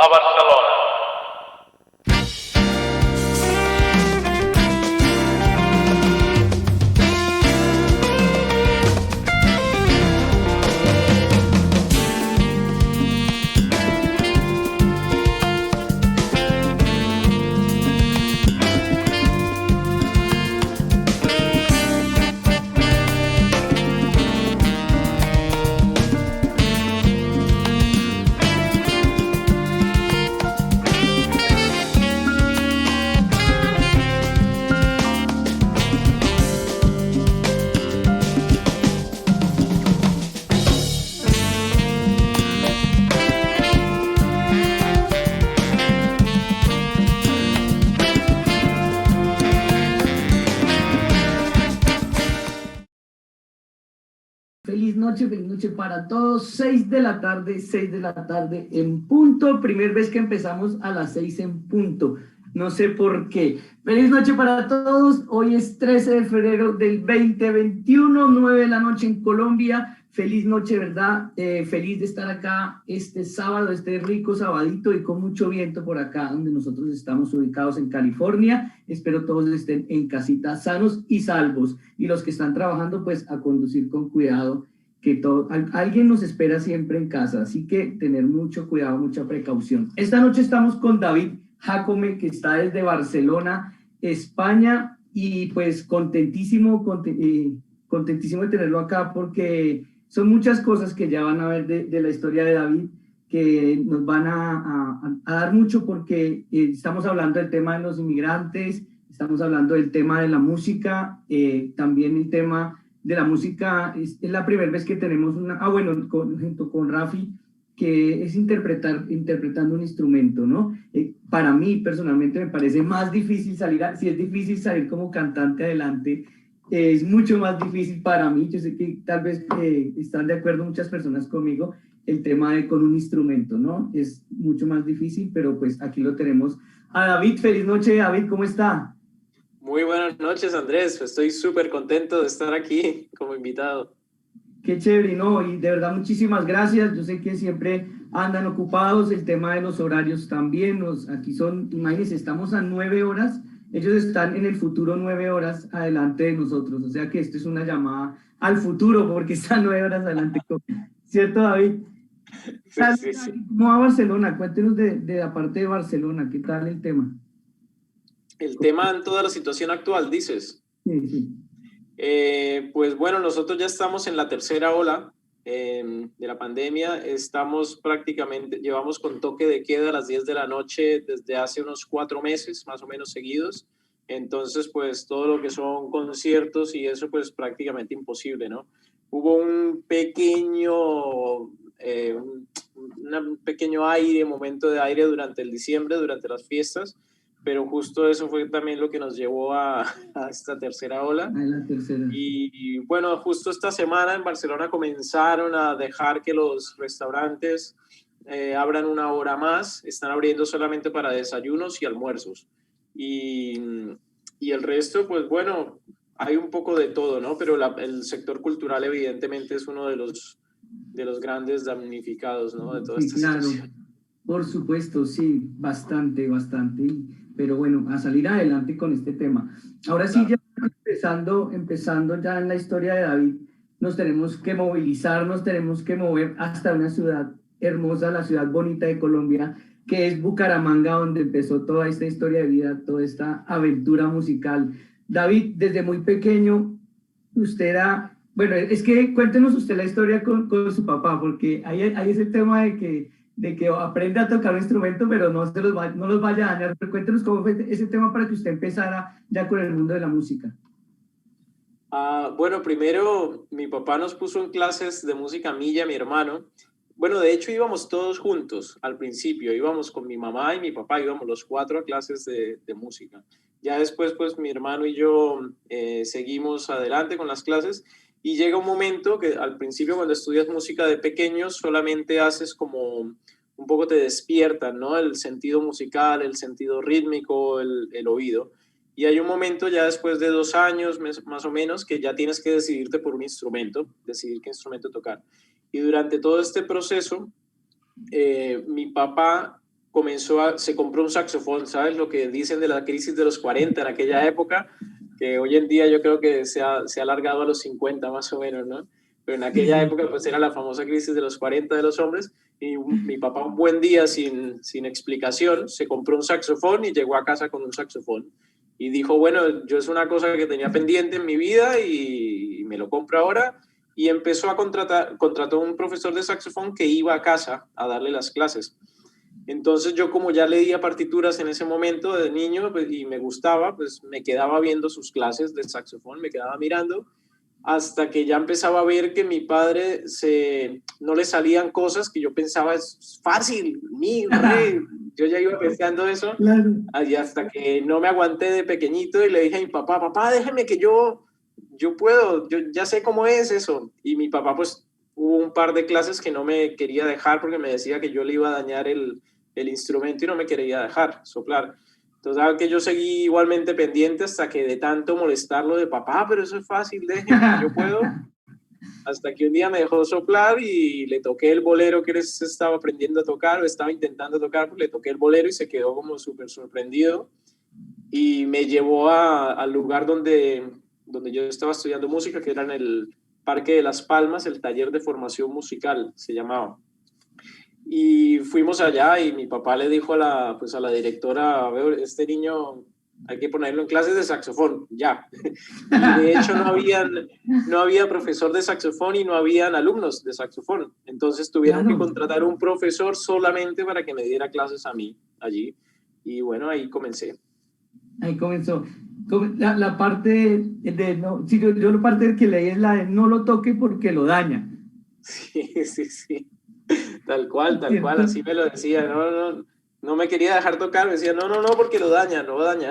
a Barcelona. Feliz noche para todos. 6 de la tarde en punto. Primera vez que empezamos a las 6 en punto. No sé por qué. Feliz noche para todos. Hoy es 13 de febrero del 2021, 9 de la noche en Colombia. Feliz noche, ¿verdad? Feliz de estar acá este sábado, este rico sabadito y con mucho viento por acá, donde nosotros estamos ubicados en California. Espero todos estén en casita sanos y salvos. Y los que están trabajando, pues a conducir con cuidado, que alguien nos espera siempre en casa, así que tener mucho cuidado, mucha precaución. Esta noche estamos con David Jacome, que está desde Barcelona, España, y pues contentísimo de tenerlo acá porque son muchas cosas que ya van a ver de la historia de David que nos van a dar mucho porque estamos hablando del tema de los inmigrantes, estamos hablando del tema de la música, también el tema de la música, es la primera vez que tenemos junto con Rafi, que es interpretando un instrumento, ¿no? Para mí, personalmente, me parece más difícil si es difícil salir como cantante adelante, es mucho más difícil para mí. Yo sé que tal vez están de acuerdo muchas personas conmigo, el tema de con un instrumento, ¿no? Es mucho más difícil, pero pues aquí lo tenemos. A David, feliz noche, David, ¿cómo está? Muy buenas noches, Andrés. Estoy súper contento de estar aquí como invitado. Qué chévere, ¿no? Y de verdad, muchísimas gracias. Yo sé que siempre andan ocupados, el tema de los horarios también. Aquí son, imagínense, estamos a 9 horas, ellos están en el futuro 9 horas adelante de nosotros. O sea que esto es una llamada al futuro porque están 9 horas adelante. ¿Cierto, David? Sí. ¿Cómo va Barcelona? Cuéntenos de la parte de Barcelona, ¿qué tal el tema? El tema en toda la situación actual, dices. Sí. Pues bueno, nosotros ya estamos en la tercera ola de la pandemia. Llevamos con toque de queda a las 10 de la noche desde hace unos 4 meses, más o menos seguidos. Entonces, pues todo lo que son conciertos y eso, pues prácticamente imposible, ¿no? Hubo un pequeño momento de aire durante el diciembre, durante las fiestas, pero justo eso fue también lo que nos llevó a esta tercera ola. Y bueno, justo esta semana en Barcelona comenzaron a dejar que los restaurantes abran una hora más, están abriendo solamente para desayunos y almuerzos. Y el resto, pues bueno, hay un poco de todo, ¿no? Pero el sector cultural evidentemente es uno de los grandes damnificados, ¿no? De toda esta situación. Por supuesto, sí, bastante. Pero bueno, a salir adelante con este tema. Ahora sí, ya empezando ya en la historia de David, nos tenemos que movilizar, nos tenemos que mover hasta una ciudad hermosa, la ciudad bonita de Colombia, que es Bucaramanga, donde empezó toda esta historia de vida, toda esta aventura musical. David, desde muy pequeño, usted era... Bueno, es que cuéntenos usted la historia con su papá, porque ahí es el tema de que aprende a tocar un instrumento, pero no los vaya a dañar. Pero cuéntenos cómo fue ese tema para que usted empezara ya con el mundo de la música. Bueno, primero mi papá nos puso en clases de música a mí y a mi hermano. Bueno, de hecho íbamos todos juntos al principio, íbamos con mi mamá y mi papá, íbamos los 4 a clases de música. Ya después, pues mi hermano y yo seguimos adelante con las clases. Y llega un momento que al principio cuando estudias música de pequeño solamente haces como un poco te despiertan, ¿no? El sentido musical, el sentido rítmico, el oído. Y hay un momento ya después de 2 años más o menos que ya tienes que decidirte por un instrumento, decidir qué instrumento tocar. Y durante todo este proceso, mi papá se compró un saxofón, ¿sabes? Lo que dicen de la crisis de los 40 en aquella época, que hoy en día yo creo que se ha alargado a los 50 más o menos, ¿no? Pero en Sí, aquella sí. época pues era la famosa crisis de los 40 de los hombres, y mi papá un buen día sin explicación se compró un saxofón y llegó a casa con un saxofón. Y dijo, bueno, yo es una cosa que tenía pendiente en mi vida y me lo compro ahora. Y empezó a contrató un profesor de saxofón que iba a casa a darle las clases. Entonces yo, como ya leía partituras en ese momento de niño, pues, y me gustaba, pues me quedaba viendo sus clases de saxofón, me quedaba mirando, hasta que ya empezaba a ver que mi padre no le salían cosas que yo pensaba es fácil, mi rey. Yo ya iba pensando eso, Claro. y hasta que no me aguanté de pequeñito y le dije a mi papá, papá, déjeme que yo puedo, yo ya sé cómo es eso. Y mi papá, pues, hubo un par de clases que no me quería dejar porque me decía que yo le iba a dañar el instrumento y no me quería dejar soplar. Entonces, ¿saben que yo seguí igualmente pendiente hasta que de tanto molestarlo de papá, pero eso es fácil, déjeme que yo puedo? Hasta que un día me dejó soplar y le toqué el bolero que él estaba aprendiendo a tocar, o estaba intentando tocar, pues le toqué el bolero y se quedó como súper sorprendido y me llevó al lugar donde yo estaba estudiando música, que era en el Parque de las Palmas, el taller de formación musical se llamaba. Y fuimos allá y mi papá le dijo pues a la directora, a ver, este niño hay que ponerlo en clases de saxofón, ya. Y de hecho no había profesor de saxofón y no habían alumnos de saxofón. Entonces tuvieron que Claro, contratar un profesor solamente para que me diera clases a mí allí. Y bueno, ahí comencé. ahí comenzó. La parte de no, sí, yo la parte que leí es la de no lo toque porque lo daña, Sí, sí, sí. Tal cual, ¿cierto? así me lo decía. No me quería dejar tocar, me decía, no, porque lo daña, lo daña.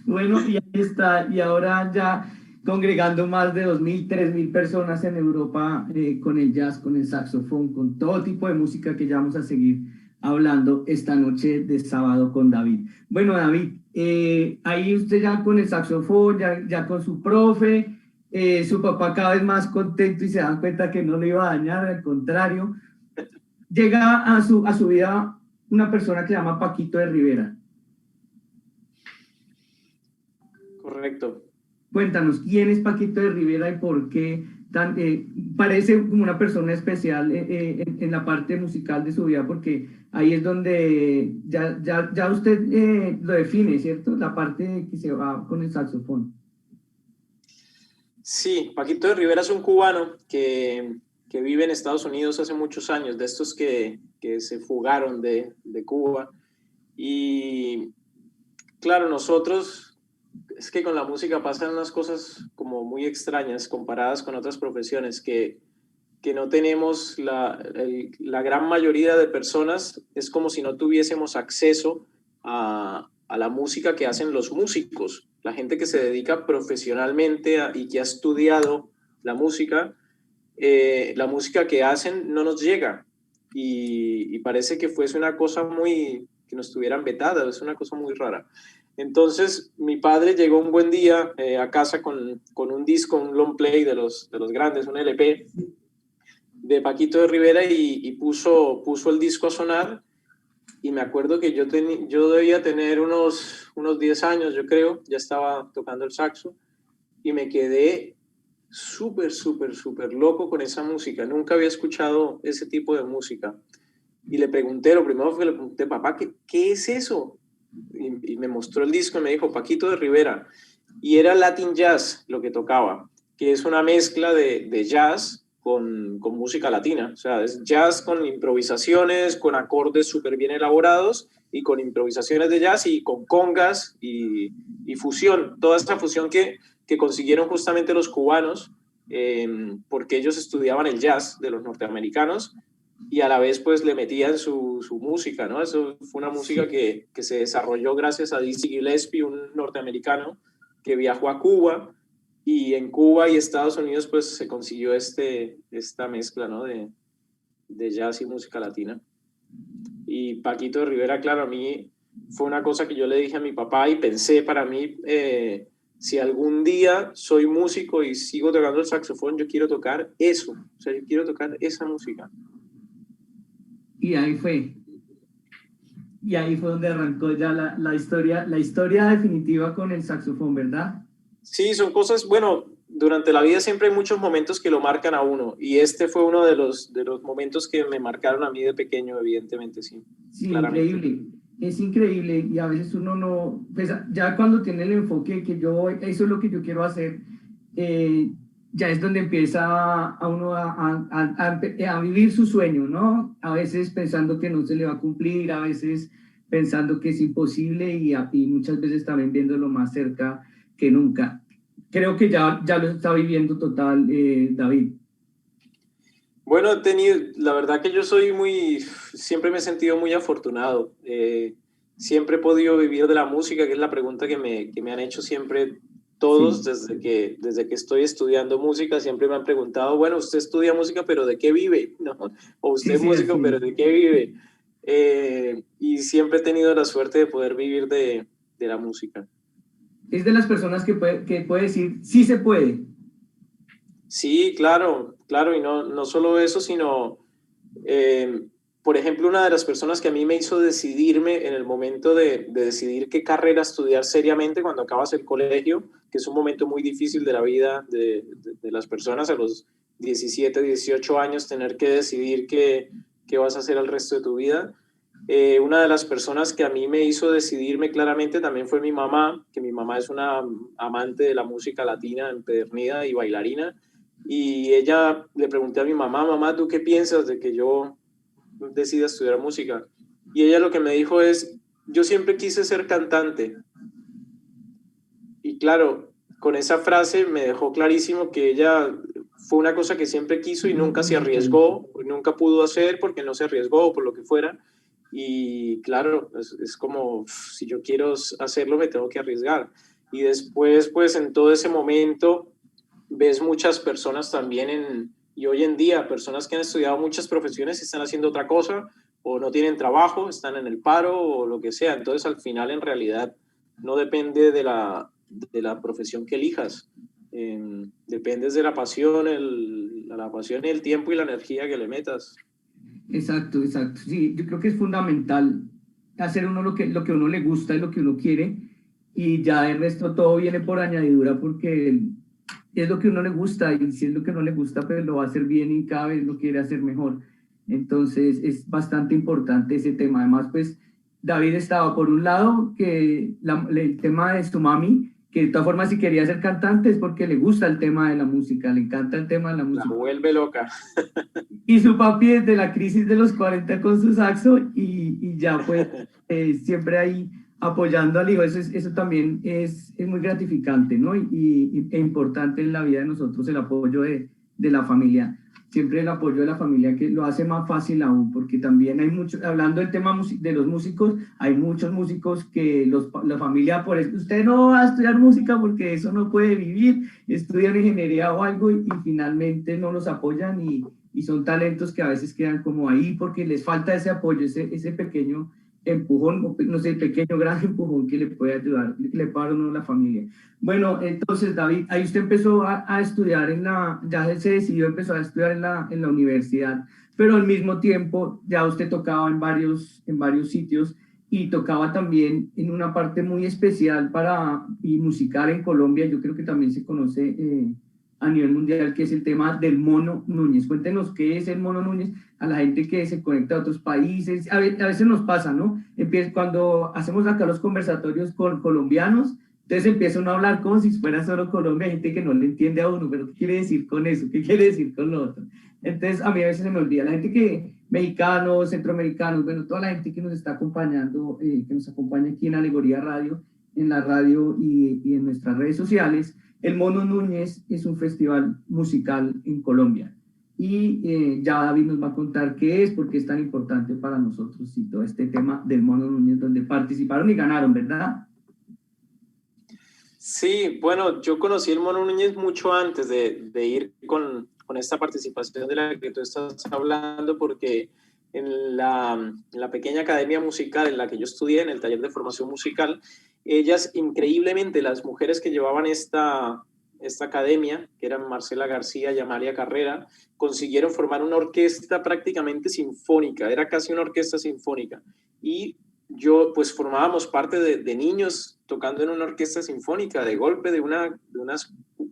Bueno, y ahí está, y ahora ya congregando más de 2.000, 3.000 personas en Europa con el jazz, con el saxofón, con todo tipo de música que ya vamos a seguir hablando esta noche de sábado con David. Bueno, David, ahí usted ya con el saxofón, ya con su profe, su papá cada vez más contento y se dan cuenta que no le iba a dañar, al contrario, llega a su vida una persona que se llama Paquito de Rivera. Correcto. Cuéntanos, ¿quién es Paquito de Rivera y por qué parece como una persona especial en la parte musical de su vida? Porque ahí es donde ya usted lo define, ¿cierto? La parte que se va con el saxofón. Sí, Paquito de Rivera es un cubano que vive en Estados Unidos hace muchos años, de estos que se fugaron de Cuba. Y claro, nosotros, es que con la música pasan unas cosas como muy extrañas comparadas con otras profesiones que no tenemos, la gran mayoría de personas, es como si no tuviésemos acceso a la música que hacen los músicos, la gente que se dedica profesionalmente y que ha estudiado la música que hacen no nos llega y parece que fuese una cosa que nos tuvieran vetada, es una cosa muy rara. Entonces mi padre llegó un buen día a casa con un disco, un long play de los grandes, un LP de Paquito de Rivera y puso el disco a sonar y me acuerdo que yo debía tener unos 10 años, yo creo, ya estaba tocando el saxo y me quedé súper loco con esa música. Nunca había escuchado ese tipo de música. Y le pregunté, lo primero fue que le pregunté, papá, ¿qué es eso? Y me mostró el disco y me dijo, Paquito de Rivera. Y era Latin Jazz lo que tocaba, que es una mezcla de jazz con música latina. O sea, es jazz con improvisaciones, con acordes súper bien elaborados y con improvisaciones de jazz y con congas y fusión. Toda esa fusión que consiguieron justamente los cubanos, porque ellos estudiaban el jazz de los norteamericanos y a la vez pues le metían su música, ¿no? Eso fue una música Sí. que se desarrolló gracias a Dizzy Gillespie, un norteamericano que viajó a Cuba y en Cuba y Estados Unidos pues se consiguió esta mezcla, ¿no? De jazz y música latina. Y Paquito de Rivera, claro, a mí fue una cosa que yo le dije a mi papá y pensé para mí, si algún día soy músico y sigo tocando el saxofón, yo quiero tocar eso, o sea, yo quiero tocar esa música. Y ahí fue. y ahí fue donde arrancó ya la historia definitiva con el saxofón, ¿verdad? Sí, son cosas, bueno, durante la vida siempre hay muchos momentos que lo marcan a uno y este fue uno de los momentos que me marcaron a mí de pequeño, evidentemente, sí, Sí, claramente. increíble. Es increíble y a veces uno no, pues ya cuando tiene el enfoque que yo, eso es lo que yo quiero hacer, eh, ya es donde empieza a uno a vivir su sueño, ¿no? A veces pensando que no se le va a cumplir, a veces pensando que es imposible y muchas veces también viéndolo más cerca que nunca. Creo que ya lo está viviendo total, David. Bueno, he tenido, la verdad que yo soy muy, siempre me he sentido muy afortunado. Siempre he podido vivir de la música, que es la pregunta que me han hecho siempre todos Sí, desde que estoy estudiando música. Siempre me han preguntado, bueno, usted estudia música, pero ¿de qué vive? ¿No? O usted sí, es sí, músico, así es. pero ¿de qué vive? Y siempre he tenido la suerte de poder vivir de la música. Es de las personas que puede decir, sí se puede. Sí, claro, claro, y no solo eso, sino, eh, por ejemplo, una de las personas que a mí me hizo decidirme en el momento de decidir qué carrera estudiar seriamente cuando acabas el colegio, que es un momento muy difícil de la vida de las personas a los 17, 18 años, tener que decidir qué vas a hacer el resto de tu vida. Una de las personas que a mí me hizo decidirme claramente también fue mi mamá, que mi mamá es una amante de la música latina empedernida y bailarina. Y ella le pregunté a mi mamá, mamá, ¿tú qué piensas de que yo decida estudiar música? Y ella lo que me dijo es, yo siempre quise ser cantante. Y claro, con esa frase me dejó clarísimo que ella fue una cosa que siempre quiso y nunca se arriesgó, nunca pudo hacer porque no se arriesgó o por lo que fuera. Y claro, es como, si yo quiero hacerlo, me tengo que arriesgar. Y después, pues en todo ese momento, ves muchas personas también y hoy en día, personas que han estudiado muchas profesiones y están haciendo otra cosa, o no tienen trabajo, están en el paro o lo que sea. Entonces, al final, en realidad, no depende de la profesión que elijas. Dependes de la pasión y el tiempo y la energía que le metas. Exacto, exacto. Sí, yo creo que es fundamental hacer uno lo que a uno le gusta y lo que uno quiere, y ya el resto todo viene por añadidura porque es lo que a uno le gusta, y si es lo que no le gusta, pues lo va a hacer bien y cada vez lo quiere hacer mejor. Entonces es bastante importante ese tema. Además, pues David estaba por un lado que el tema de su mami, que de todas formas si quería ser cantante es porque le gusta el tema de la música, le encanta el tema de la La música. vuelve loca. Y su papi desde la crisis de los 40 con su saxo y ya pues siempre ahí apoyando al hijo. Eso también es muy gratificante, ¿no? E importante en la vida de nosotros el apoyo de la familia. Siempre el apoyo de la familia que lo hace más fácil aún, porque también hay muchos, hablando del tema de los músicos, hay muchos músicos que la familia, por eso, usted no va a estudiar música porque eso no puede vivir, estudian ingeniería o algo y finalmente no los apoyan y son talentos que a veces quedan como ahí porque les falta ese apoyo, ese pequeño empujón, no sé, pequeño, gran empujón que le puede ayudar, que le puede dar uno a la familia. Bueno, entonces David, ahí usted empezó a estudiar ya se decidió, empezó a estudiar en la universidad, pero al mismo tiempo ya usted tocaba en varios sitios y tocaba también en una parte muy especial y musical en Colombia, yo creo que también se conoce a nivel mundial, que es el tema del Mono Núñez. Cuéntenos qué es el Mono Núñez a la gente que se conecta a otros países. A veces nos pasa, ¿no? Cuando hacemos acá los conversatorios con colombianos, entonces empieza uno a hablar como si fuera solo Colombia, hay gente que no le entiende a uno, pero ¿qué quiere decir con eso? ¿Qué quiere decir con lo otro? Entonces a mí a veces se me olvida, la gente mexicanos, centroamericanos, bueno, toda la gente que nos está acompañando, que nos acompaña aquí en Alegoría Radio, en la radio y en nuestras redes sociales, el Mono Núñez es un festival musical en Colombia. Y ya David nos va a contar qué es, por qué es tan importante para nosotros y todo este tema del Mono Núñez, donde participaron y ganaron, ¿verdad? Sí, bueno, yo conocí el Mono Núñez mucho antes de ir con esta participación de la que tú estás hablando, porque en la pequeña academia musical en la que yo estudié, en el taller de formación musical, ellas, increíblemente, las mujeres que llevaban esta academia, que eran Marcela García y Amalia Carrera, consiguieron formar una orquesta prácticamente sinfónica, era casi una orquesta sinfónica. Y yo pues formábamos parte de niños tocando en una orquesta sinfónica, de golpe de una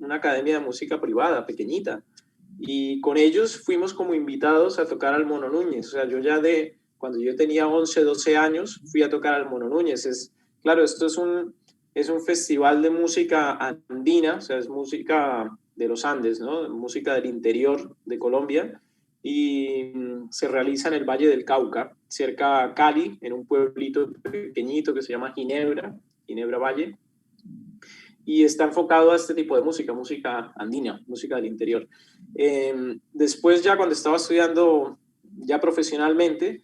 academia de música privada, pequeñita. Y con ellos fuimos como invitados a tocar al Mono Núñez. O sea, cuando yo tenía 11, 12 años, fui a tocar al Mono Núñez. Claro, esto es un festival de música andina, o sea, es música de los Andes, ¿no? Música del interior de Colombia, y se realiza en el Valle del Cauca, cerca a Cali, en un pueblito pequeñito que se llama Ginebra Valle, y está enfocado a este tipo de música andina, música del interior. Después ya cuando estaba estudiando ya profesionalmente,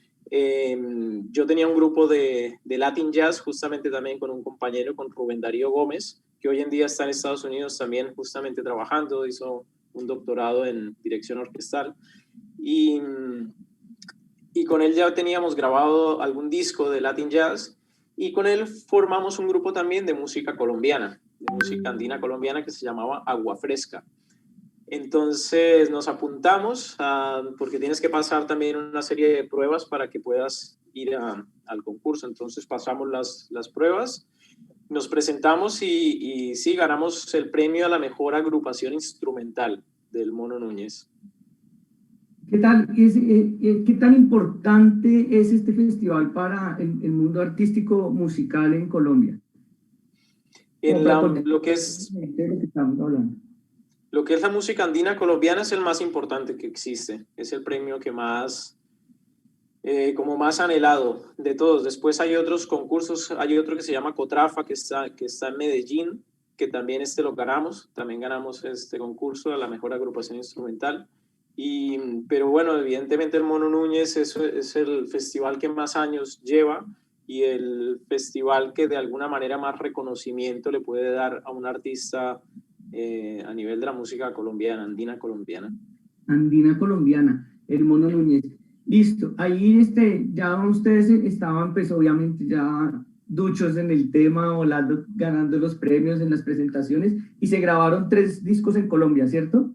yo tenía un grupo de Latin Jazz, justamente también con un compañero, con Rubén Darío Gómez, que hoy en día está en Estados Unidos también justamente trabajando, hizo un doctorado en dirección orquestal, y con él ya teníamos grabado algún disco de Latin Jazz, y con él formamos un grupo también de música colombiana, de música andina colombiana, que se llamaba Agua Fresca. Entonces nos apuntamos porque tienes que pasar también una serie de pruebas para que puedas ir al concurso. Entonces pasamos las pruebas, nos presentamos y sí, ganamos el premio a la mejor agrupación instrumental del Mono Núñez. ¿Qué tan importante es este festival para el mundo artístico musical en Colombia? Lo que es la música andina colombiana es el más importante que existe. Es el premio que más anhelado de todos. Después hay otros concursos, hay otro que se llama Cotrafa, que está en Medellín, que también lo ganamos. También ganamos este concurso a la mejor agrupación instrumental. Pero bueno, evidentemente el Mono Núñez es el festival que más años lleva y el festival que de alguna manera más reconocimiento le puede dar a un artista a nivel de la música colombiana, andina colombiana. Andina colombiana, el Mono Núñez. Listo, ahí ya ustedes estaban pues obviamente ya duchos en el tema, ganando los premios en las presentaciones, y se grabaron 3 discos en Colombia, ¿cierto?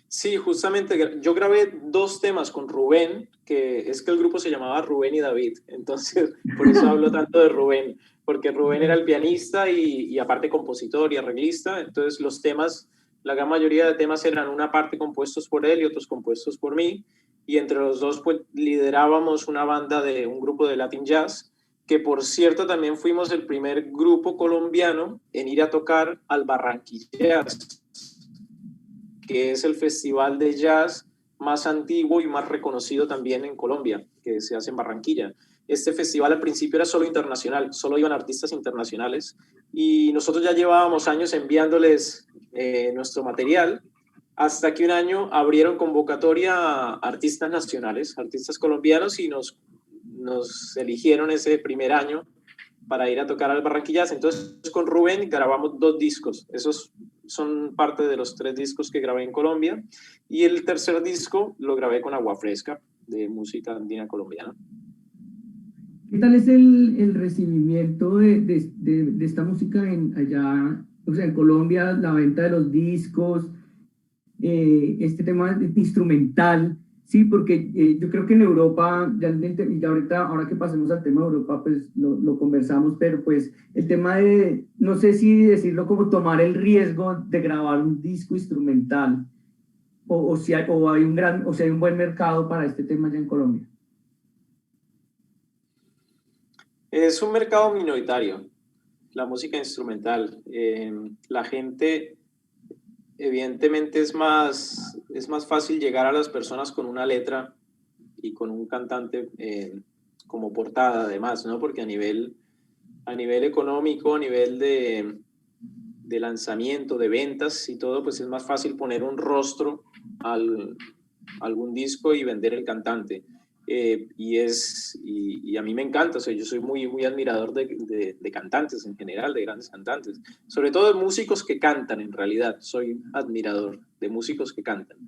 Sí, justamente yo grabé 2 temas con Rubén, que el grupo se llamaba Rubén y David, entonces por eso hablo tanto de Rubén, porque Rubén era el pianista y aparte compositor y arreglista. Entonces los temas, la gran mayoría de temas eran una parte compuestos por él y otros compuestos por mí, y entre los dos pues liderábamos una banda de un grupo de Latin Jazz, que por cierto también fuimos el primer grupo colombiano en ir a tocar al Barranquillas, que es el festival de jazz más antiguo y más reconocido también en Colombia, que se hace en Barranquilla. Este festival al principio era solo internacional, solo iban artistas internacionales, y nosotros ya llevábamos años enviándoles nuestro material, hasta que un año abrieron convocatoria a artistas nacionales, artistas colombianos, y nos eligieron ese primer año para ir a tocar al Barranquillas. Entonces con Rubén grabamos 2 discos, esos son parte de los 3 discos que grabé en Colombia, y el tercer disco lo grabé con Agua Fresca, de música andina colombiana. ¿Qué tal es el recibimiento de esta música allá, o sea, en Colombia, la venta de los discos, este tema instrumental? Sí, porque yo creo que en Europa, ya ahorita, ahora que pasemos al tema de Europa, pues lo conversamos, pero pues el tema de, no sé si decirlo como tomar el riesgo de grabar un disco instrumental, si hay un buen mercado para este tema ya en Colombia. Es un mercado minoritario, la música instrumental. La gente, evidentemente es más fácil llegar a las personas con una letra y con un cantante como portada, además, ¿no? Porque a nivel económico, a nivel de lanzamiento, de ventas y todo, pues es más fácil poner un rostro a algún disco y vender el cantante. Y a mí me encanta, o sea, yo soy muy, muy admirador de cantantes en general, de grandes cantantes, sobre todo de músicos que cantan. En realidad soy admirador de músicos que cantan,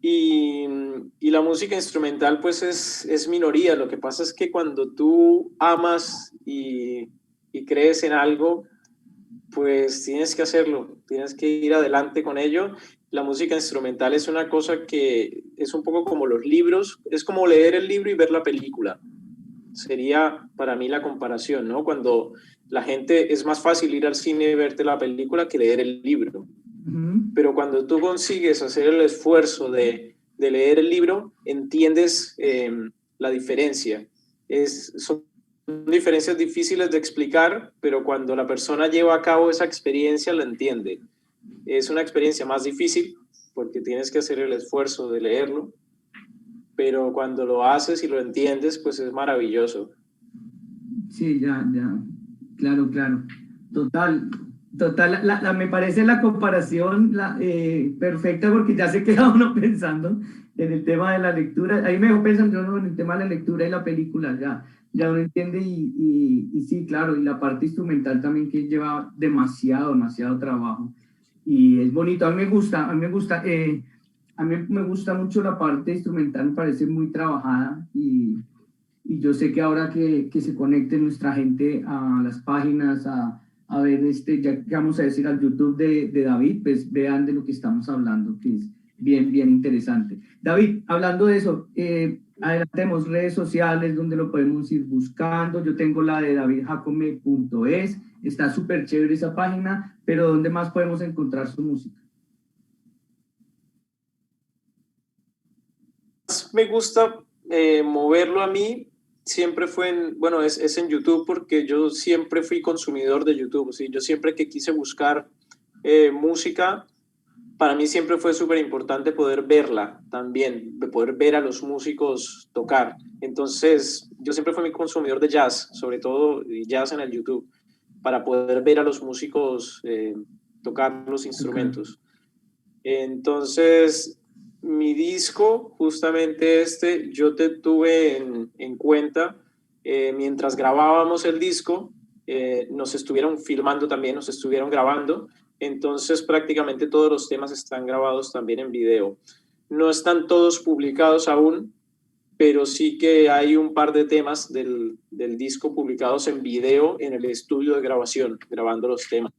y la música instrumental pues es minoría. Lo que pasa es que cuando tú amas y crees en algo, pues tienes que hacerlo, tienes que ir adelante con ello. La música instrumental es una cosa que es un poco como los libros, es como leer el libro y ver la película. O sería para mí la comparación, ¿no? Cuando la gente, es más fácil ir al cine y verte la película que leer el libro. Pero cuando tú consigues hacer el esfuerzo de leer el libro, entiendes la diferencia. Son diferencias difíciles de explicar, pero cuando la persona lleva a cabo esa experiencia, la entiende. Es una experiencia más difícil porque tienes que hacer el esfuerzo de leerlo, pero cuando lo haces y lo entiendes, pues es maravilloso. Sí, ya, claro, total, me parece la comparación perfecta porque ya se queda uno pensando en el tema de la lectura, ahí me dejó pensando en el tema de la lectura y la película, ya uno entiende y sí, claro, y la parte instrumental también que lleva demasiado trabajo y es bonito, a mí me gusta, a mí me gusta mucho la parte instrumental, me parece muy trabajada y yo sé que ahora que se conecte nuestra gente a las páginas, a ver, ya que vamos a decir al YouTube de David, pues vean de lo que estamos hablando, que es bien interesante. David, hablando de eso, adelantemos redes sociales donde lo podemos ir buscando. Yo tengo la de davidjacome.es, está súper chévere esa página, pero ¿dónde más podemos encontrar su música? Me gusta moverlo a mí, siempre fue es en YouTube porque yo siempre fui consumidor de YouTube, ¿sí? Yo siempre que quise buscar música, para mí siempre fue súper importante poder verla también, poder ver a los músicos tocar. Entonces, yo siempre fui muy consumidor de jazz, sobre todo jazz en el YouTube, para poder ver a los músicos tocar los instrumentos. Entonces, mi disco, justamente yo te tuve en cuenta mientras grabábamos el disco, nos estuvieron filmando también, nos estuvieron grabando, entonces prácticamente todos los temas están grabados también en video. No están todos publicados aún, pero sí que hay un par de temas del disco publicados en video en el estudio de grabación, grabando los temas.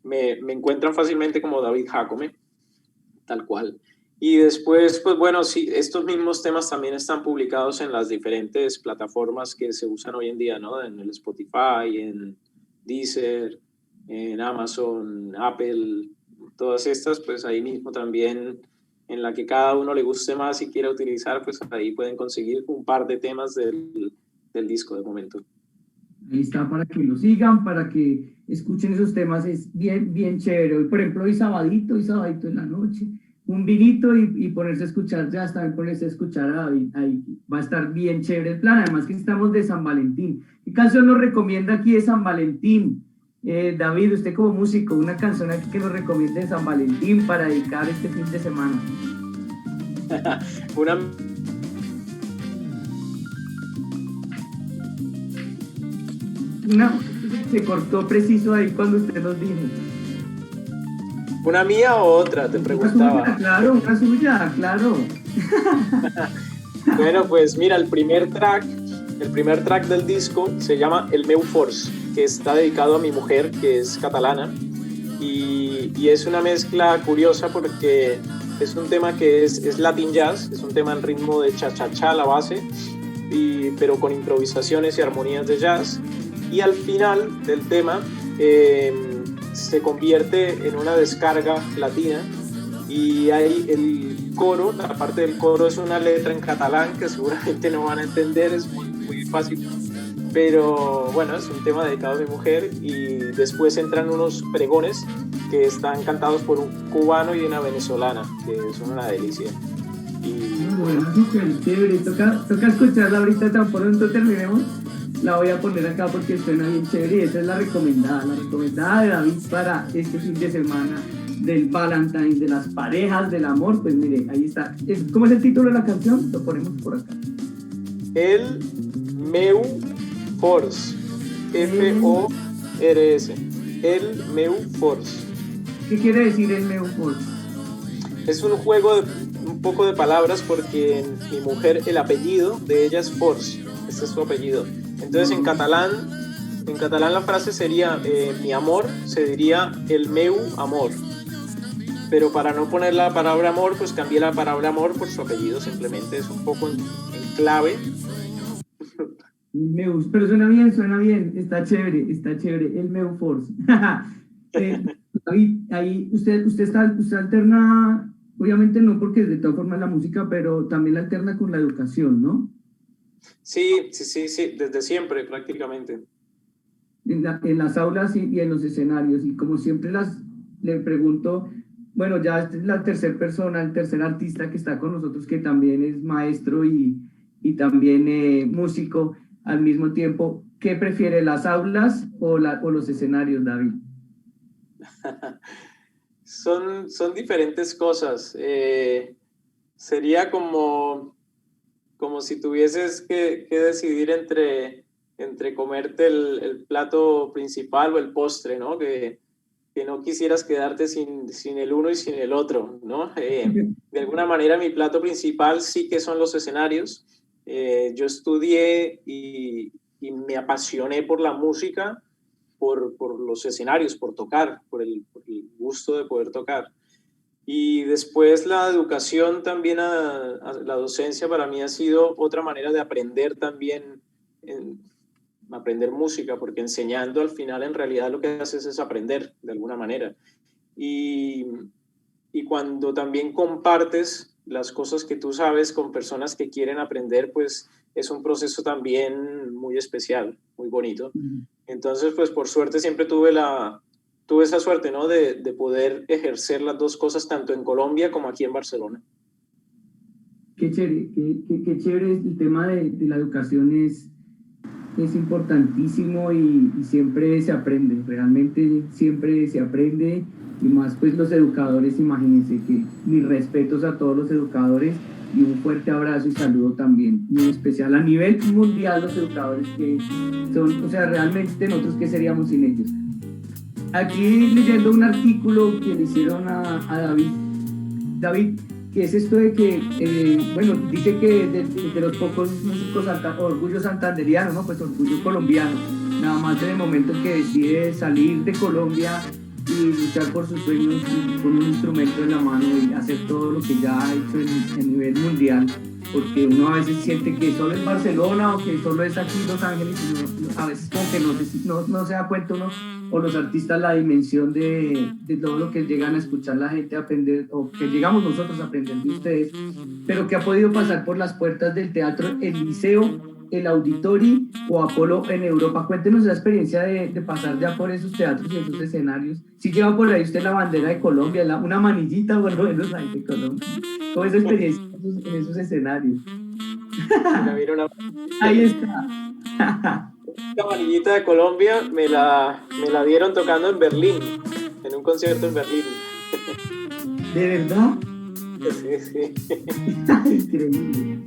Me encuentran fácilmente como David Jacome, tal cual. Y después, pues bueno, sí, estos mismos temas también están publicados en las diferentes plataformas que se usan hoy en día, ¿no? En el Spotify, en Deezer, en Amazon, Apple, todas estas, pues ahí mismo también, en la que cada uno le guste más y quiera utilizar, pues ahí pueden conseguir un par de temas del disco de momento. Ahí está para que lo sigan, para que escuchen esos temas, es bien chévere. Hoy, por ejemplo, hoy sabadito en la noche, un vinito y ponerse a escuchar jazz, también ponerse a escuchar a David, ahí va a estar bien chévere el plan, además que estamos de San Valentín. ¿Qué canción nos recomienda aquí de San Valentín? David, usted como músico, una canción aquí que nos recomiende de San Valentín para dedicar este fin de semana. Se cortó preciso ahí cuando usted nos dijo. ¿Una mía o otra? Te preguntaba. Una suya, claro. Bueno, pues mira, el primer track del disco se llama El meu Force, que está dedicado a mi mujer, que es catalana, y es una mezcla curiosa porque es un tema que es Latin Jazz, es un tema en ritmo de cha-cha-cha la base, pero con improvisaciones y armonías de jazz, y al final del tema se convierte en una descarga latina y hay el coro, la parte del coro es una letra en catalán que seguramente no van a entender, es muy fácil, pero bueno, es un tema dedicado a mi mujer y después entran unos pregones que están cantados por un cubano y una venezolana, que son una delicia. Bueno, súper chévere, toca escucharla ahorita, tan pronto terminemos. La voy a poner acá porque suena bien chévere y esa es la recomendada de David para este fin de semana del Valentine, de las parejas, del amor. Pues mire, ahí está. ¿Cómo es el título de la canción? Lo ponemos por acá. El meu force, F-O-R-S, el meu force. ¿Qué quiere decir el meu force? Es un juego un poco de palabras porque mi mujer, el apellido de ella es Force, ese es su apellido. Entonces en catalán la frase sería mi amor, se diría el meu amor. Pero para no poner la palabra amor, pues cambié la palabra amor por su apellido, simplemente es un poco en clave, Pero suena bien, está chévere, el Meu Force. Eh, ahí usted alterna, obviamente no porque de todas formas la música, pero también la alterna con la educación, ¿no? Sí, desde siempre prácticamente. En las aulas y en los escenarios, y como siempre le pregunto, bueno, ya esta es la tercera persona, el tercer artista que está con nosotros, que también es maestro y también músico al mismo tiempo. ¿Qué prefiere, las aulas o los escenarios, David? Son diferentes cosas. Sería como si tuvieses que decidir entre comerte el plato principal o el postre, ¿no? Que no quisieras quedarte sin el uno y sin el otro, ¿no? De alguna manera mi plato principal sí que son los escenarios. Yo estudié y me apasioné por la música, por los escenarios, por tocar, por el gusto de poder tocar. Y después la educación también, a la docencia para mí ha sido otra manera de aprender también, aprender música, porque enseñando al final en realidad lo que haces es aprender de alguna manera. Y, y cuando también compartes las cosas que tú sabes con personas que quieren aprender, pues es un proceso también muy especial, muy bonito. Entonces, pues por suerte siempre tuve esa suerte, ¿no? De poder ejercer las dos cosas tanto en Colombia como aquí en Barcelona. Qué chévere, qué chévere el tema de la educación es importantísimo y siempre se aprende, realmente siempre se aprende y más pues los educadores, imagínense que mis respetos a todos los educadores y un fuerte abrazo y saludo también, muy especial a nivel mundial los educadores que son, o sea, realmente nosotros qué seríamos sin ellos. Aquí leyendo un artículo que le hicieron a David, que es esto de que, bueno, dice que de los pocos músicos orgullo santanderiano, ¿no? Pues orgullo colombiano, nada más en el momento que decide salir de Colombia y luchar por sus sueños con un instrumento en la mano y hacer todo lo que ya ha hecho en nivel mundial, porque uno a veces siente que solo es Barcelona o que solo es aquí Los Ángeles, y a veces como que no se da cuenta uno, o los artistas, la dimensión de todo lo que llegan a escuchar la gente, a aprender, o que llegamos nosotros a aprender de ustedes, pero que ha podido pasar por las puertas del teatro, el Liceo, el Auditori o Apolo en Europa. Cuéntenos la experiencia de pasar ya por esos teatros y esos escenarios. Si lleva por ahí usted la bandera de Colombia, una manillita, por lo menos ahí de Colombia. ¿Cómo es la experiencia en esos escenarios? Mira, Ahí está. la manillita de Colombia me la dieron tocando en Berlín, en un concierto en Berlín. ¿De verdad? Sí. Increíble.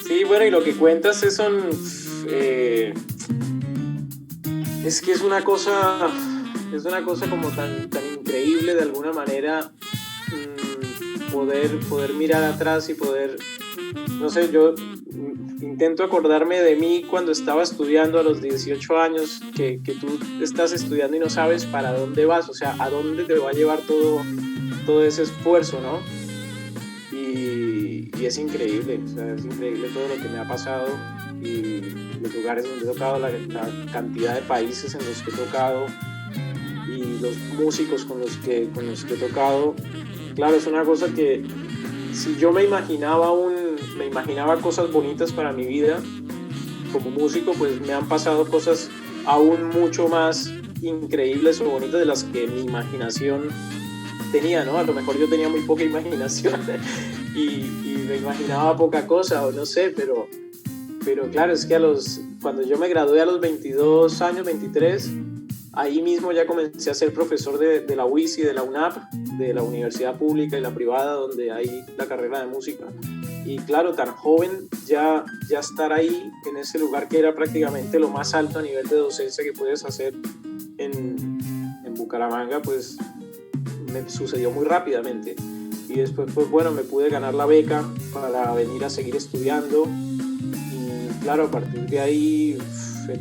Sí, bueno, y lo que cuentas es que es una cosa como tan increíble de alguna manera, poder mirar atrás y poder, no sé, yo intento acordarme de mí cuando estaba estudiando a los 18 años, que tú estás estudiando y no sabes para dónde vas, o sea, a dónde te va a llevar todo ese esfuerzo, ¿no? Y es increíble, o sea, es increíble todo lo que me ha pasado y los lugares donde he tocado, la cantidad de países en los que he tocado y los músicos con los que he tocado. Claro, es una cosa que si yo me imaginaba cosas bonitas para mi vida como músico, pues me han pasado cosas aún mucho más increíbles o bonitas de las que mi imaginación tenía, ¿no? A lo mejor yo tenía muy poca imaginación y me imaginaba poca cosa, o no sé, pero claro, es que cuando yo me gradué a los 22 años, 23, ahí mismo ya comencé a ser profesor de la UIS y de la UNAP, de la universidad pública y la privada, donde hay la carrera de música. Y claro, tan joven, ya estar ahí, en ese lugar que era prácticamente lo más alto a nivel de docencia que puedes hacer en Bucaramanga, pues me sucedió muy rápidamente. Y después, pues bueno, me pude ganar la beca para venir a seguir estudiando. Y claro, a partir de ahí he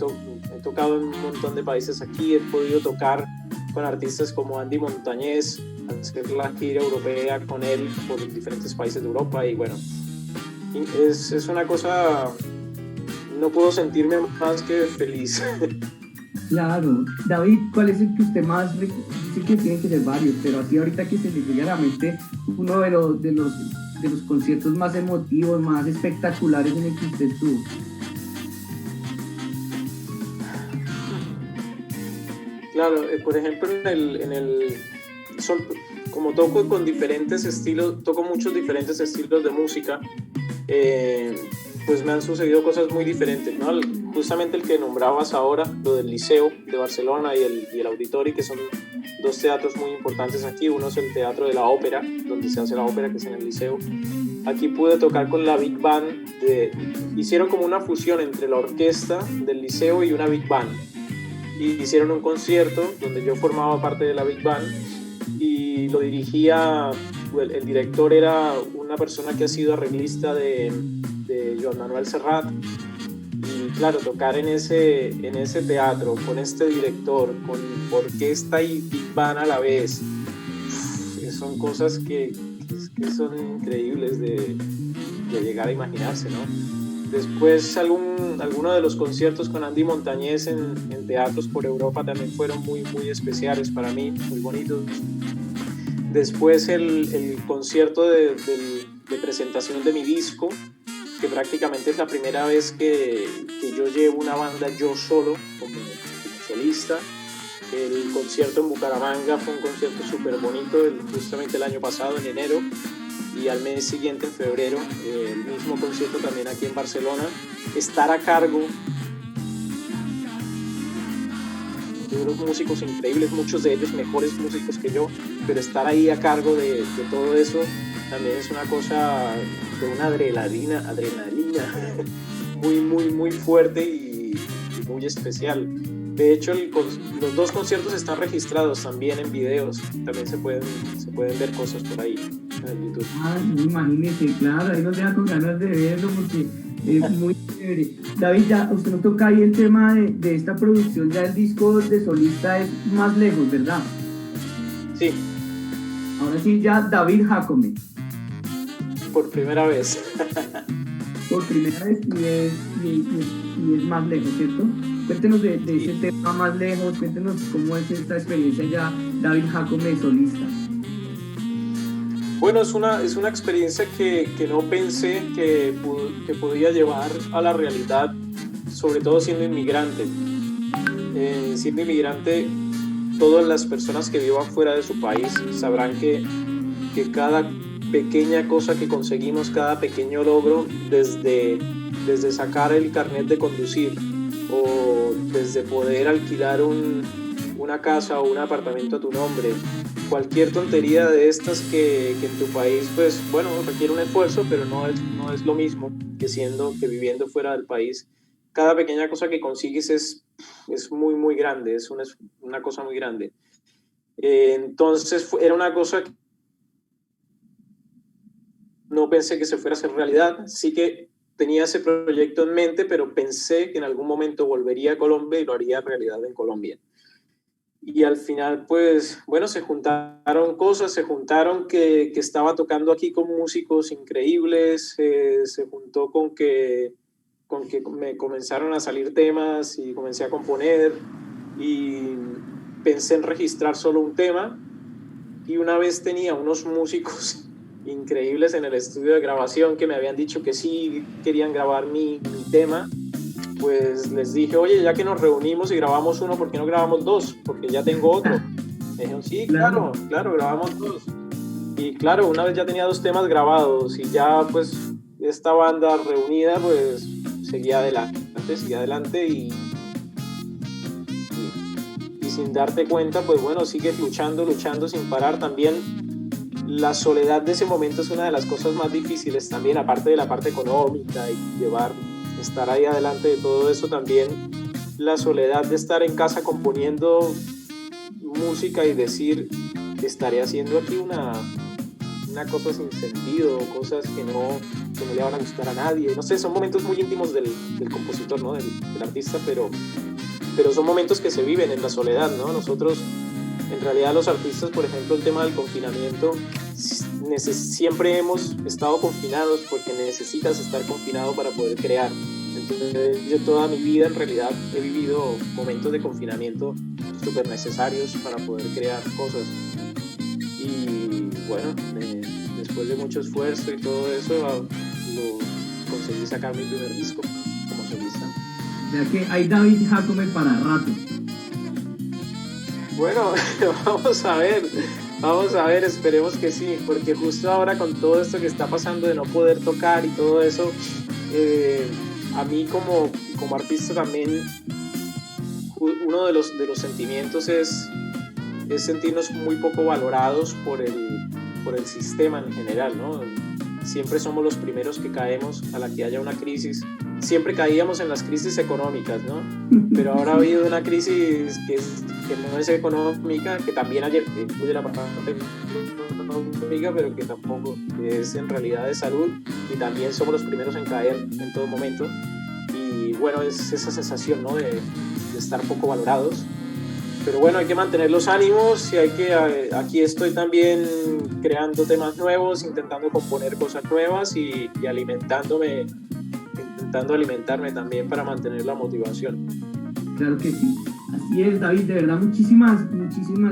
tocado en un montón de países aquí, he podido tocar con artistas como Andy Montañez, hacer la gira europea con él por diferentes países de Europa y bueno, es una cosa, no puedo sentirme más que feliz. Claro. David, ¿cuál es el que usted más, sí que tienen que ser varios, pero así ahorita que se le llegue a la mente uno de los conciertos más emotivos, más espectaculares en el que usted estuvo? Claro, por ejemplo, como toco con diferentes estilos, toco muchos diferentes estilos de música, pues me han sucedido cosas muy diferentes, ¿no? Justamente el que nombrabas ahora, lo del Liceo de Barcelona y el Auditori, que son dos teatros muy importantes aquí. Uno es el Teatro de la Ópera, donde se hace la ópera, que es en el Liceo. Aquí pude tocar con la Big Band, hicieron como una fusión entre la orquesta del Liceo y una Big Band. Y hicieron un concierto donde yo formaba parte de la Big Band y lo dirigía, el director era una persona que ha sido arreglista de Joan Manuel Serrat. Y claro, tocar en ese teatro con este director, con orquesta y Big Band a la vez, son cosas que son increíbles de llegar a imaginarse, ¿no? Después alguno de los conciertos con Andy Montañez en teatros por Europa también fueron muy, muy especiales para mí, muy bonitos. Después el concierto de presentación de mi disco, que prácticamente es la primera vez que yo llevo una banda yo solo, como solista. El concierto en Bucaramanga fue un concierto súper bonito, justamente el año pasado, en enero. Y al mes siguiente, en febrero, el mismo concierto también aquí en Barcelona. Estar a cargo de unos músicos increíbles, muchos de ellos mejores músicos que yo, pero estar ahí a cargo de todo eso también es una cosa de una adrenalina muy, muy, muy fuerte y muy especial. De hecho, los dos conciertos están registrados también en videos, también se pueden ver cosas por ahí en YouTube. Imagínese, claro, ahí nos deja con ganas de verlo porque es muy chévere. David, ya usted nos toca ahí el tema de esta producción, ya el disco de solista es Más Lejos, ¿verdad? Sí. Ahora sí, ya David Jacome. Por primera vez. Por primera vez y es Más Lejos, ¿cierto? Cuéntenos de ese tema Más Lejos, cuéntenos cómo es esta experiencia ya David Jacome solista. Bueno, es una experiencia que no pensé que podía llevar a la realidad, sobre todo siendo inmigrante. Siendo inmigrante, todas las personas que vivan fuera de su país sabrán que cada pequeña cosa que conseguimos, cada pequeño logro, desde sacar el carnet de conducir o desde poder alquilar una casa o un apartamento a tu nombre, cualquier tontería de estas que en tu país, pues bueno, requiere un esfuerzo, pero no es lo mismo que viviendo fuera del país. Cada pequeña cosa que consigues es muy, muy grande, es una cosa muy grande. Entonces era una cosa que no pensé que se fuera a hacer realidad. Sí que tenía ese proyecto en mente, pero pensé que en algún momento volvería a Colombia y lo haría realidad en Colombia. Y al final, pues, bueno, se juntaron cosas, que estaba tocando aquí con músicos increíbles, se juntó con que me comenzaron a salir temas y comencé a componer y pensé en registrar solo un tema y una vez tenía unos músicos increíbles en el estudio de grabación que me habían dicho que sí querían grabar mi tema. Pues les dije, oye, ya que nos reunimos y grabamos uno, ¿por qué no grabamos dos? Porque ya tengo otro. Me dijeron, sí, claro, grabamos dos. Y claro, una vez ya tenía dos temas grabados y ya pues esta banda reunida, pues seguía adelante y sin darte cuenta, pues bueno, sigues luchando sin parar. También la soledad de ese momento es una de las cosas más difíciles también, aparte de la parte económica y estar ahí adelante de todo eso, también la soledad de estar en casa componiendo música y decir, estaré haciendo aquí una cosa sin sentido, cosas que no le van a gustar a nadie. No sé, son momentos muy íntimos del compositor, ¿no? del artista, pero son momentos que se viven en la soledad, ¿no? Nosotros, en realidad, los artistas, por ejemplo, el tema del confinamiento, siempre hemos estado confinados porque necesitas estar confinado para poder crear. yo toda mi vida en realidad he vivido momentos de confinamiento súper necesarios para poder crear cosas. Y bueno, después de mucho esfuerzo y todo eso, lo conseguí sacar mi primer disco como solista. O sea que hay David Jacome para rato. Bueno, vamos a ver, esperemos que sí, porque justo ahora con todo esto que está pasando de no poder tocar y todo eso, a mí como artista también uno de los sentimientos es sentirnos muy poco valorados por el sistema en general, ¿no? Siempre somos los primeros que caemos a la que haya una crisis. Siempre caíamos en las crisis económicas, ¿no? Pero ahora ha habido una crisis que no es económica, que también incluye la parte económica, pero que tampoco es en realidad de salud, y también somos los primeros en caer en todo momento. Y bueno, es esa sensación, ¿no? de estar poco valorados. Pero bueno, hay que mantener los ánimos y aquí estoy también creando temas nuevos, intentando componer cosas nuevas y intentando alimentarme también para mantener la motivación. Claro que sí. Así es, David, de verdad muchísimas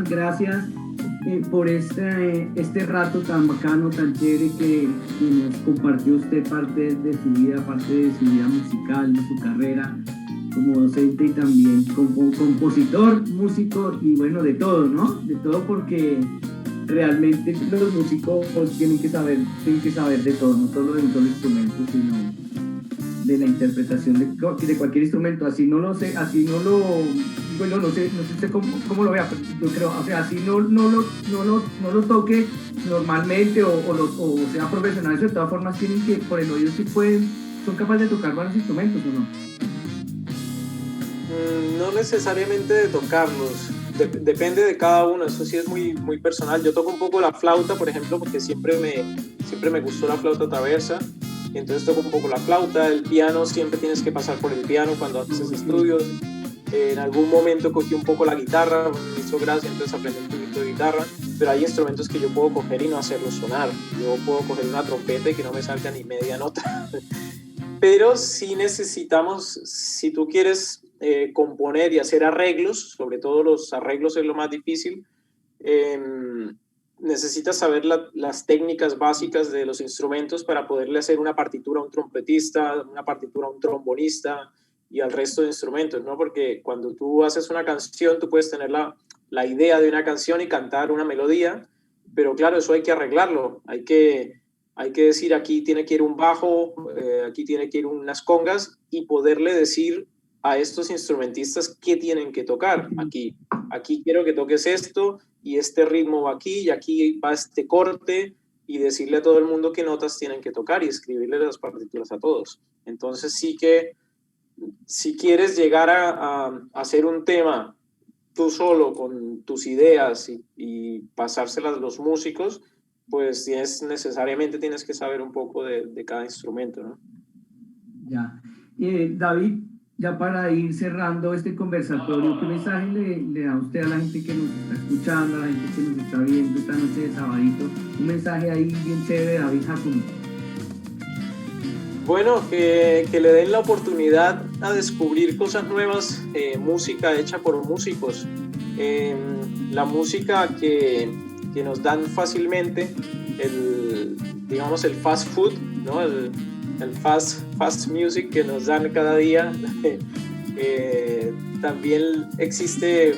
gracias por este rato tan bacano, tan chévere que nos compartió usted parte de su vida musical, de su carrera como docente y también como compositor, músico y bueno, de todo, ¿no? De todo, porque realmente los músicos tienen que saber de todo, no solo de un solo instrumento, sino de la interpretación de cualquier instrumento. Así no lo sé, bueno, no sé cómo lo vea, pero yo creo, o sea, así no lo toque normalmente o sea profesional, de todas formas tienen que, por el oído, son capaces de tocar varios instrumentos, ¿o no? No necesariamente de tocarlos, depende de cada uno, eso sí es muy, muy personal. Yo toco un poco la flauta, por ejemplo, porque siempre me gustó la flauta traversa, y entonces toco un poco la flauta. El piano, siempre tienes que pasar por el piano cuando haces estudios. En algún momento cogí un poco la guitarra, me hizo gracia, entonces aprendí un poquito de guitarra, pero hay instrumentos que yo puedo coger y no hacerlos sonar. Yo puedo coger una trompeta y que no me salga ni media nota. Pero sí necesitamos, si tú quieres componer y hacer arreglos, sobre todo los arreglos es lo más difícil, necesitas saber las técnicas básicas de los instrumentos para poderle hacer una partitura a un trompetista, una partitura a un trombonista y al resto de instrumentos, ¿no? Porque cuando tú haces una canción, tú puedes tener la idea de una canción y cantar una melodía, pero claro, eso hay que arreglarlo, hay que decir aquí tiene que ir un bajo, aquí tiene que ir unas congas, y poderle decir a estos instrumentistas qué tienen que tocar. Aquí quiero que toques esto, y este ritmo va aquí, y aquí va este corte, y decirle a todo el mundo qué notas tienen que tocar y escribirle las partituras a todos. Entonces sí que si quieres llegar a hacer un tema tú solo con tus ideas y pasárselas a los músicos, pues necesariamente tienes que saber un poco de cada instrumento, ¿no? Ya. David, ya para ir cerrando este conversatorio, ¿qué mensaje le da usted a la gente que nos está escuchando, a la gente que nos está viendo esta noche de sabadito? Un mensaje ahí bien chévere de David Jacome. Bueno, que le den la oportunidad a descubrir cosas nuevas, música hecha por músicos, la música que nos dan fácilmente, digamos el fast food, ¿no? el fast music que nos dan cada día. También existe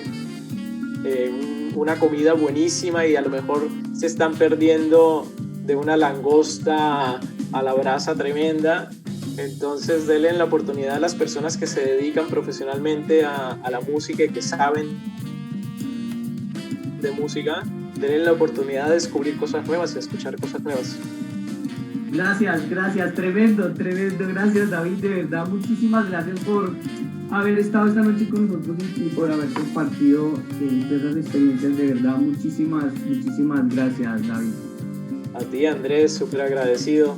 una comida buenísima, y a lo mejor se están perdiendo de una langosta a la brasa tremenda. Entonces denle la oportunidad a las personas que se dedican profesionalmente a la música y que saben de música, denle la oportunidad de descubrir cosas nuevas y escuchar cosas nuevas. Gracias, tremendo, gracias David, de verdad, muchísimas gracias por haber estado esta noche con nosotros y por haber compartido esas experiencias, de verdad, muchísimas gracias, David. A ti, Andrés, súper agradecido.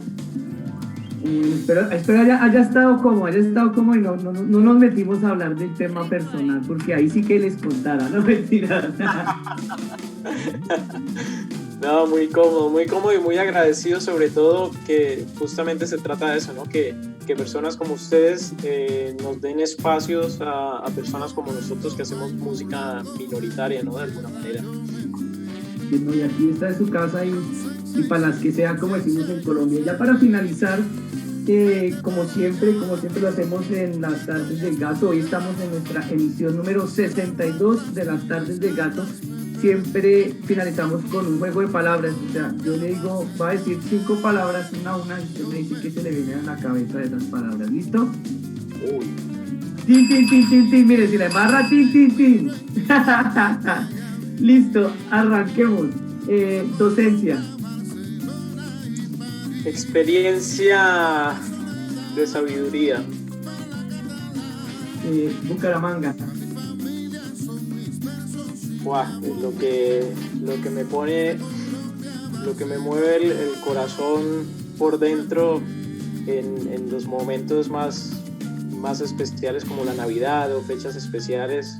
Espero haya estado cómodo y no nos metimos a hablar del tema personal, porque ahí sí que les contara, no mentira. No, muy cómodo y muy agradecido, sobre todo que justamente se trata de eso, ¿no? Que que personas como ustedes nos den espacios a personas como nosotros que hacemos música minoritaria, ¿no? De alguna manera. Y aquí está en su casa y para las que sea, como decimos en Colombia. Ya para finalizar, como siempre lo hacemos en las tardes del gato, hoy estamos en nuestra emisión número 62 de las tardes del gato. Siempre finalizamos con un juego de palabras, o sea, yo le digo, va a decir 5 palabras una a una y usted me dice qué se le viene a la cabeza de esas palabras, ¿listo? Uy. Tin, tin, tin, tin, tin, mire, si le embarra, tin, tin, tin. Listo, arranquemos. Docencia. Experiencia de sabiduría. Bucaramanga. Wow, lo que me pone, lo que me mueve el corazón por dentro en los momentos más especiales como la Navidad o fechas especiales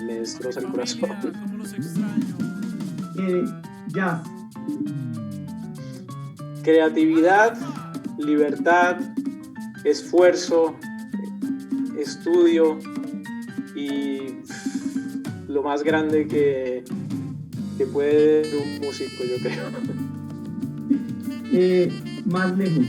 me destroza el corazón. Jazz. Creatividad, libertad, esfuerzo, estudio y lo más grande que puede ser un músico, yo creo. Más lejos.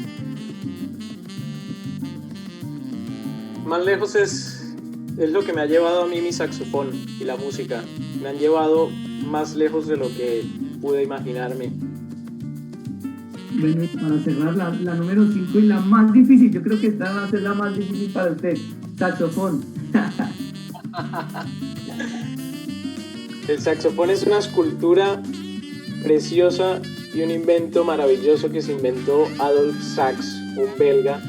Más lejos es lo que me ha llevado a mí mi saxofón y la música. Me han llevado más lejos de lo que pude imaginarme. Bueno, y para cerrar la número 5 y la más difícil, yo creo que esta va a ser la más difícil para usted, saxofón. El saxofón es una escultura preciosa y un invento maravilloso que se inventó Adolphe Sax, un belga,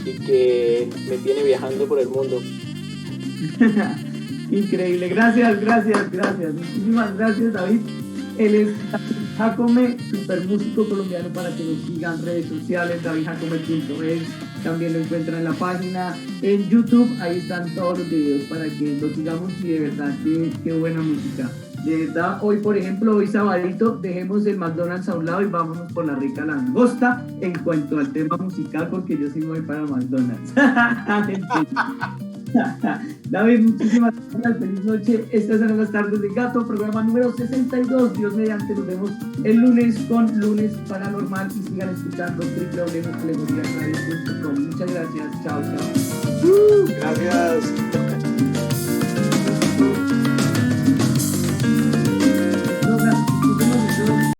y que me tiene viajando por el mundo. Increíble, gracias. Muchísimas gracias, David. Él es Jacome, super músico colombiano, para que nos sigan en redes sociales, davidjacome.es, también lo encuentran en la página, en YouTube, ahí están todos los videos para que lo sigamos y de verdad, qué buena música. De verdad, hoy por ejemplo, hoy sabadito, dejemos el McDonald's a un lado y vámonos por la rica langosta en cuanto al tema musical, porque yo sí me voy para McDonald's. David, muchísimas gracias, feliz noche. Estas eran las tardes del gato, programa número 62. Dios mediante, nos vemos el lunes con Lunes Paranormal y sigan escuchando www.alegoriasradio.com. Muchas gracias, chao. Gracias.